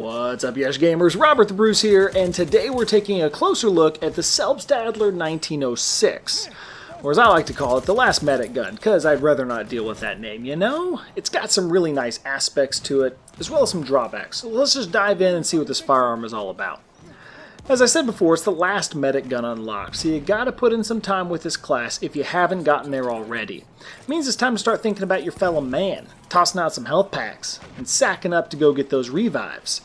What's up, YeshGamers? Robert the Bruce here, and today we're taking a closer look at the Selbstlader 1906, or as I like to call it, the last medic gun, because I'd rather not deal with that name, you know? It's got some really nice aspects to it, as well as some drawbacks, so let's just dive in and see what this firearm is all about. As I said before, it's the last medic gun unlocked, so you gotta put in some time with this class if you haven't gotten there already. It means it's time to start thinking about your fellow man, tossing out some health packs, and sacking up to go get those revives.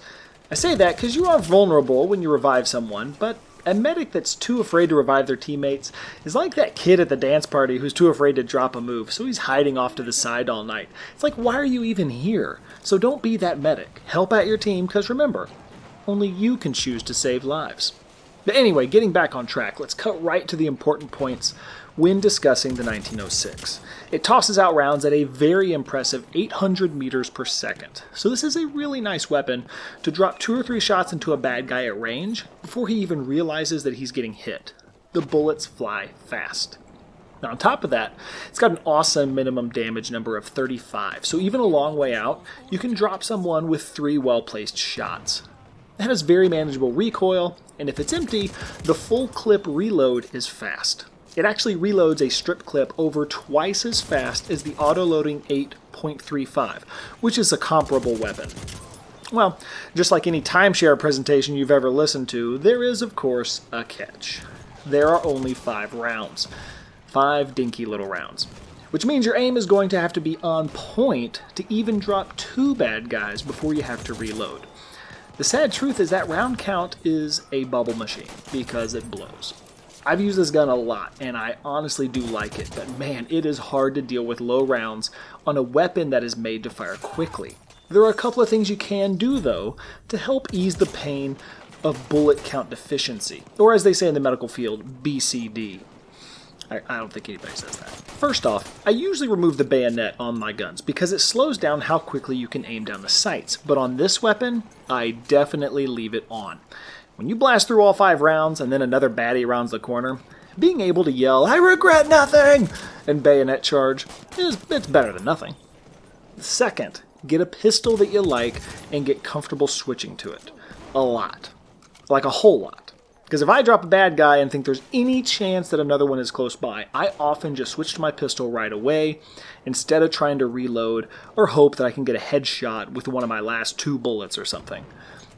I say that because you are vulnerable when you revive someone, but a medic that's too afraid to revive their teammates is like that kid at the dance party who's too afraid to drop a move, so he's hiding off to the side all night. It's like, why are you even here? So don't be that medic. Help out your team, because remember, only you can choose to save lives. But anyway, getting back on track, let's cut right to the important points when discussing the 1906. It tosses out rounds at a very impressive 800 meters per second. So this is a really nice weapon to drop 2 or 3 shots into a bad guy at range before he even realizes that he's getting hit. The bullets fly fast. Now on top of that, it's got an awesome minimum damage number of 35. So even a long way out, you can drop someone with 3 well-placed shots. It has very manageable recoil, and if it's empty, the full clip reload is fast. It actually reloads a strip clip over twice as fast as the auto-loading 8.35, which is a comparable weapon. Well, just like any timeshare presentation you've ever listened to, there is, of course, a catch. There are only 5 rounds. 5 dinky little rounds. Which means your aim is going to have to be on point to even drop 2 bad guys before you have to reload. The sad truth is that round count is a bubble machine, because it blows. I've used this gun a lot, and I honestly do like it, but man, it is hard to deal with low rounds on a weapon that is made to fire quickly. There are a couple of things you can do, though, to help ease the pain of bullet count deficiency, or as they say in the medical field, BCD. I don't think anybody says that. First off, I usually remove the bayonet on my guns because it slows down how quickly you can aim down the sights, but on this weapon, I definitely leave it on. When you blast through all 5 rounds and then another baddie rounds the corner, being able to yell, "I regret nothing!" and bayonet charge, it's better than nothing. Second, get a pistol that you like and get comfortable switching to it. A lot. Like a whole lot. Because if I drop a bad guy and think there's any chance that another one is close by, I often just switch to my pistol right away instead of trying to reload or hope that I can get a headshot with one of my last 2 bullets or something.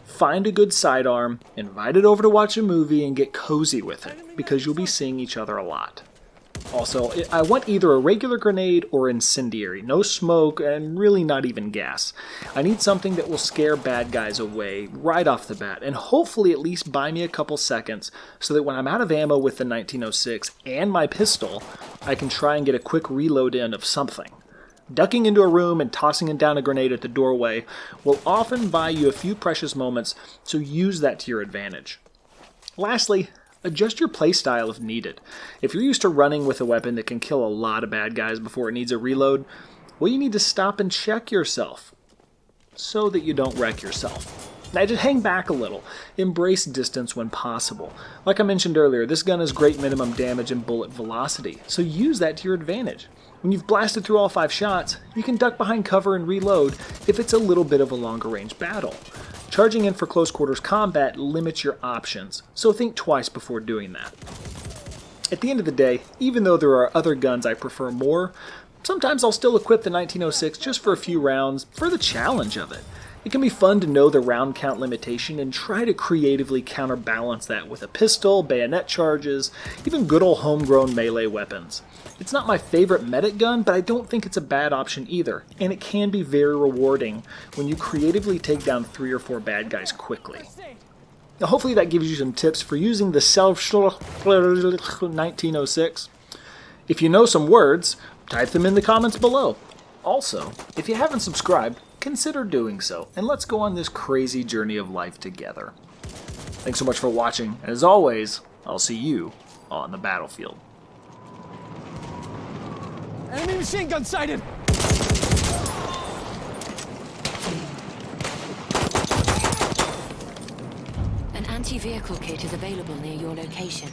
Find a good sidearm, invite it over to watch a movie, and get cozy with it, because you'll be seeing each other a lot. Also, I want either a regular grenade or incendiary. No smoke, and really not even gas. I need something that will scare bad guys away right off the bat, and hopefully at least buy me a couple seconds so that when I'm out of ammo with the 1906 and my pistol, I can try and get a quick reload in of something. Ducking into a room and tossing down a grenade at the doorway will often buy you a few precious moments, so use that to your advantage. Lastly, adjust your playstyle if needed. If you're used to running with a weapon that can kill a lot of bad guys before it needs a reload, well, you need to stop and check yourself so that you don't wreck yourself. Now just hang back a little. Embrace distance when possible. Like I mentioned earlier, this gun has great minimum damage and bullet velocity, so use that to your advantage. When you've blasted through all 5 shots, you can duck behind cover and reload if it's a little bit of a longer range battle. Charging in for close quarters combat limits your options, so think twice before doing that. At the end of the day, even though there are other guns I prefer more, sometimes I'll still equip the 1906 just for a few rounds for the challenge of it. It can be fun to know the round count limitation and try to creatively counterbalance that with a pistol, bayonet charges, even good old homegrown melee weapons. It's not my favorite medic gun, but I don't think it's a bad option either, and it can be very rewarding when you creatively take down 3 or 4 bad guys quickly. Now hopefully that gives you some tips for using the Selbstlader 1906. If you know some words, type them in the comments below. Also, if you haven't subscribed, consider doing so, and let's go on this crazy journey of life together. Thanks so much for watching, and as always, I'll see you on the battlefield. Enemy machine gun sighted! An anti-vehicle kit is available near your location.